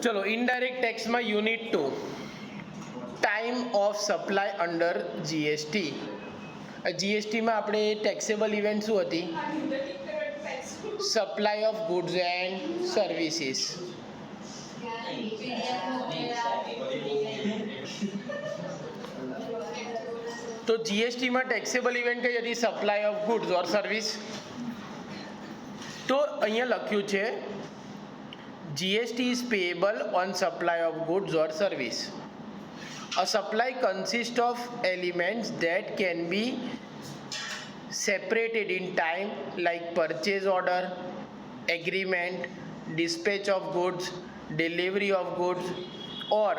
ચલો ઇનડાયરેક્ટ ટેક્સમાં unit 2 time of supply under GST. જીએસટીમાં આપણે ટેક્સેબલ ઇવેન્ટ શું હતી? Supply of goods and services. તો જીએસટીમાં ટેક્સેબલ ઇવેન્ટ કઈ હતી? Supply of goods or service. તો અહીંયા લખ્યું છે GST is payable on supply of goods or service. A supply consists of elements that can be separated in time like purchase order, agreement, dispatch of goods, delivery of goods, or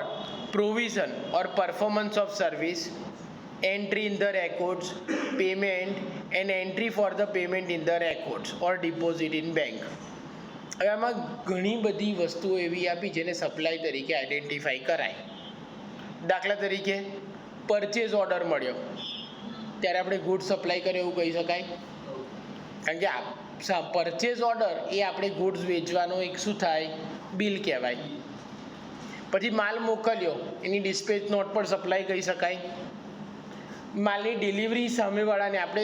provision or performance of service, entry in the records, payment and entry for the payment in the records or deposit in bank. હવે આમાં ઘણી બધી વસ્તુઓ એવી આપી જેને supply તરીકે identify કરાય. દાખલા તરીકે પરચેઝ ઓર્ડર મળ્યો ત્યારે આપણે ગુડ્સ સપ્લાય કર્યો એવું કહી શકાય, કારણ કે પરચેઝ ઓર્ડર એ આપણે ગુડ્સ વેચવાનો એક શું થાય? બિલ કહેવાય. પછી માલ મોકલ્યો એની ડિસ્પેચ નોટ પર સપ્લાય કહી શકાય. માલની ડિલિવરી સામેવાળાને આપણે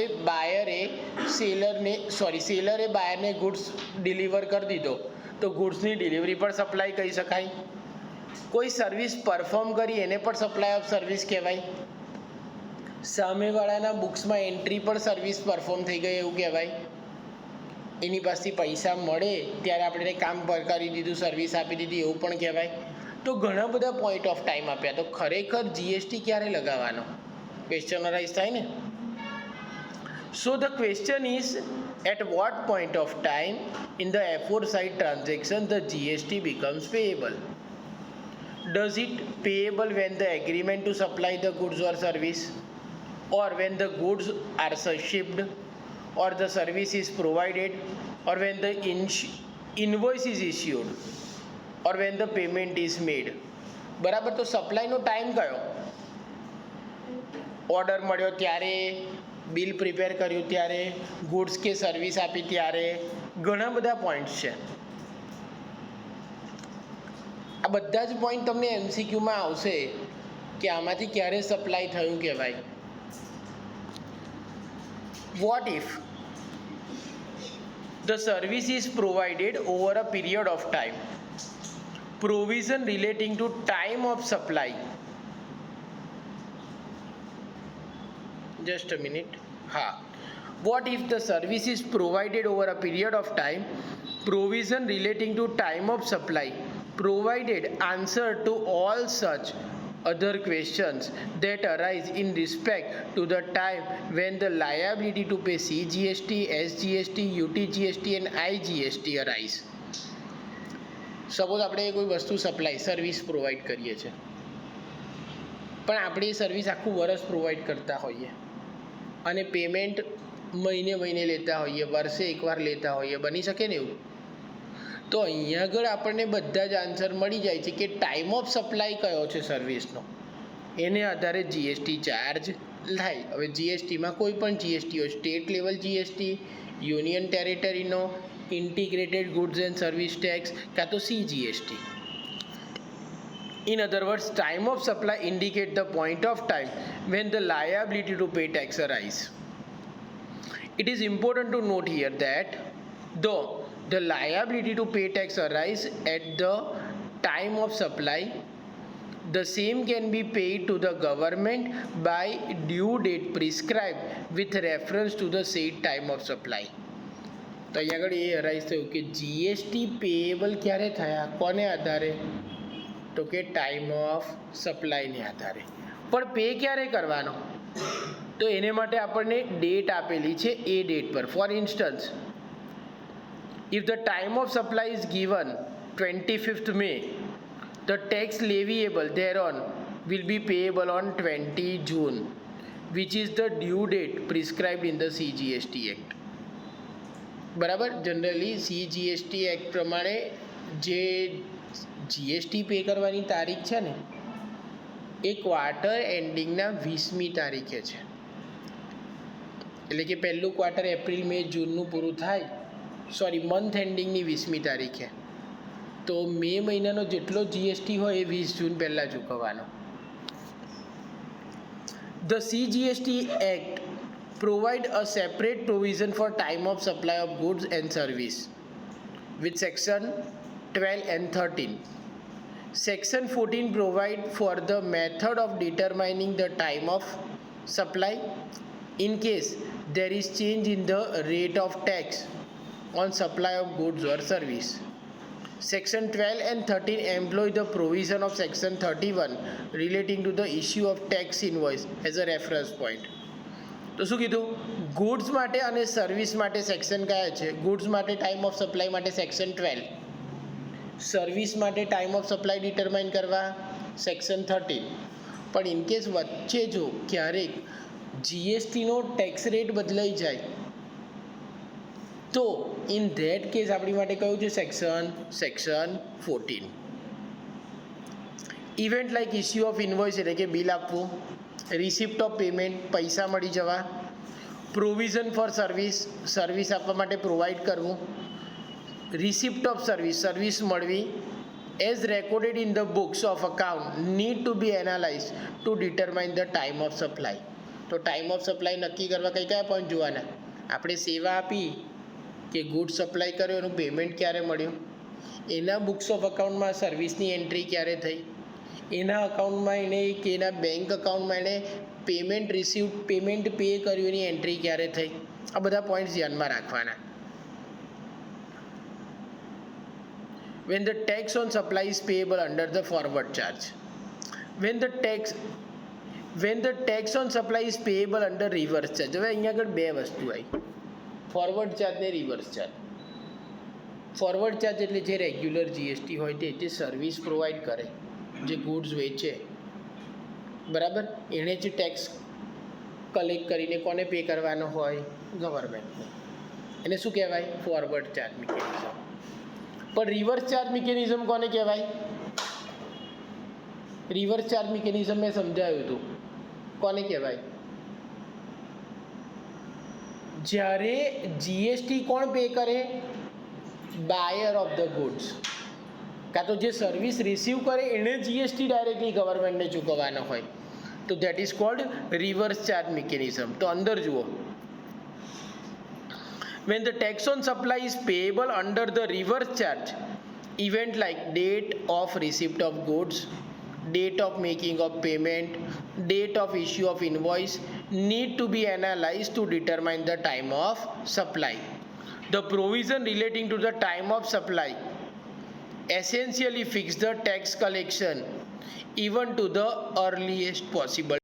સેલરે બાયરને ગુડ્સ ડિલિવર કરી દીધો તો ગુડ્સની ડિલિવરી પર સપ્લાય કહી શકાય. કોઈ સર્વિસ પરફોર્મ કરી એને પણ સપ્લાય ઓફ સર્વિસ કહેવાય. સામેવાળાના બુક્સમાં એન્ટ્રી પર સર્વિસ પરફોર્મ થઈ ગઈ એવું કહેવાય. એની પાસેથી પૈસા મળે ત્યારે આપણે કામ પર કરી દીધું, સર્વિસ આપી દીધી એવું પણ કહેવાય. તો ઘણા બધા પોઈન્ટ ઓફ ટાઈમ આપ્યા. તો ખરેખર જીએસટી ક્યારે લગાવવાનો? ક્વેશ્ચન અરાઇઝ થાય ને. So the question is at what point of time in the aforesaid transaction the GST becomes payable? Does it payable when the agreement to supply the goods or service, or when the goods are shipped, or the service is provided, or when the invoice is issued, or when the payment is made? બરાબર. તો સપ્લાયનો time કયો? Order મળ્યો ત્યારે, bill prepare કર્યું ત્યારે, goods કે service આપી ત્યારે. ઘણા બધા પોઈન્ટ્સ છે. આ બધા જ પોઈન્ટ તમને એમસીક્યુમાં આવશે કે આમાંથી ક્યારે સપ્લાય થયું કહેવાય. Vote if the service is provided over a period of time, provision relating to time of supply. Just a minute. What if the service is provided over a period of time, provision relating to time of supply provided answer to all such other questions that arise in respect to the time when the liability to pay CGST, SGST, UTGST and IGST arise. Suppose આપણે કોઈ વસ્તુ supply service provide કરીએ છીએ, પણ આપણે એ service આખું વર્ષ provide કરતા હોઈએ અને પેમેન્ટ મહિને લેતા હોઈએ, વર્ષે એકવાર લેતા હોઈએ. બની શકે ને એવું? તો અહીંયા આગળ આપણને બધા જ આન્સર મળી જાય છે કે ટાઈમ ઓફ સપ્લાય કયો છે સર્વિસનો, એને આધારે જીએસટી ચાર્જ થાય. હવે જીએસટીમાં કોઈ પણ જીએસટી હોય, સ્ટેટ લેવલ જીએસટી, યુનિયન ટેરેટરીનો, integrated goods and service tax, કાં તો CGST. In other words, time of supply indicate the point of time when the liability to pay tax arise. It is important to note here that though the liability to pay tax arise at the time of supply, the same can be paid to the government by due date prescribed with reference to the said time of supply. તો અહીંયા આગળ એ અરાઈઝ થયું કે GST payable ક્યારે થયા, કોને આધારે? તો કે ટાઈમ ઓફ સપ્લાયને આધારે. પણ પે ક્યારે કરવાનો? તો એને માટે આપણને ડેટ આપેલી છે, એ ડેટ પર. For instance, if the time of supply is given 25th May, the tax leviable thereon will be payable on 20 June, which is the due date prescribed in the CGST Act. બરાબર. Generally CGST act પ્રમાણે જે GST pay કરવાની તારીખ છે ને એ quarter એન્ડિંગના 20મી તારીખે છે. એટલે કે પહેલું ક્વાર્ટર એપ્રિલ મે જૂનનું પૂરું થાય, મંથ એન્ડિંગની 20મી તારીખે. તો મે મહિનાનો જેટલો જીએસટી હોય એ 20 જૂન પહેલાં ચૂકવવાનો. The CGST Act provide a separate provision for time of supply of goods and service with section 12 and 13. Section 14 provide for the method of determining the time of supply in case there is change in the rate of tax on supply of goods or service. Section 12 and 13 employ the provision of Section 31 relating to the issue of tax invoice as a reference point. તો શું કીધું? Goods માટે અને service માટે section કયા છે? Goods માટે time of supply માટે સેક્શન 12, સર્વિસ માટે ટાઈમ ઓફ સપ્લાય ડિટરમાઇન કરવા સેક્શન 13. પણ ઇનકેસ વચ્ચે જો ક્યારેક જીએસટીનો ટેક્સ રેટ બદલાઈ જાય તો ઇન ધેટ કેસ આપણી માટે કયું છે section 14. Event like issue of invoice એટલે કે બિલ આપવું, રિસિપ્ટ ઓફ પેમેન્ટ પૈસા મળી જવા, પ્રોવિઝન ફોર સર્વિસ આપવા માટે પ્રોવાઈડ કરવું, રિસિપ્ટ ઓફ સર્વિસ મળવી as recorded in the books of account need to be analyse to determine the time of supply. તો ટાઈમ ઓફ સપ્લાય નક્કી કરવા કયા પોઈન્ટ જોવાના? આપણે સેવા આપી કે ગુડ સપ્લાય કર્યો એનું પેમેન્ટ ક્યારે મળ્યું, એના બુક્સ ઓફ અકાઉન્ટમાં સર્વિસની એન્ટ્રી ક્યારે થઈ, એના અકાઉન્ટમાં એણે કે એના બેંક અકાઉન્ટમાં એણે પેમેન્ટ પે કર્યું એની એન્ટ્રી ક્યારે થઈ. આ બધા પોઈન્ટ્સ ધ્યાનમાં રાખવાના. When the tax on supply is payable under the forward charge. When the tax on supply is payable under reverse charge. હવે અહીંયા આગળ બે વસ્તુ આવી, ફોરવર્ડ ચાર્જ ને રિવર્સ ચાર્જ. ફોરવર્ડ ચાર્જ એટલે જે રેગ્યુલર જીએસટી હોય તે જે સર્વિસ પ્રોવાઈડ કરે, જે ગુડ્સ વેચે, બરાબર, એણે જે ટેક્સ કલેક્ટ કરીને કોને પે કરવાનો હોય? ગવર્મેન્ટને. એને શું કહેવાય? Forward charge mechanism. પણ રિવર્સ ચાર્જ મિકેનિઝમ કોને કહેવાય? રિવર્સ ચાર્જ મિકેનિઝમ મેં સમજાવ્યું હતું કોને કહેવાય? જ્યારે જીએસટી કોણ પે કરે? બાયર ઓફ ધ ગુડ્સ, કાં તો જે સર્વિસ રિસીવ કરે એણે જીએસટી ડાયરેક્ટલી ગવર્મેન્ટને ચૂકવવાનો હોય, તો that is called reverse charge mechanism. તો અંદર જુઓ, when the tax on supply is payable under the reverse charge, event like date of receipt of goods, date of making of payment, date of issue of invoice need to be analyzed to determine the time of supply. The provision relating to the time of supply essentially fix the tax collection even to the earliest possible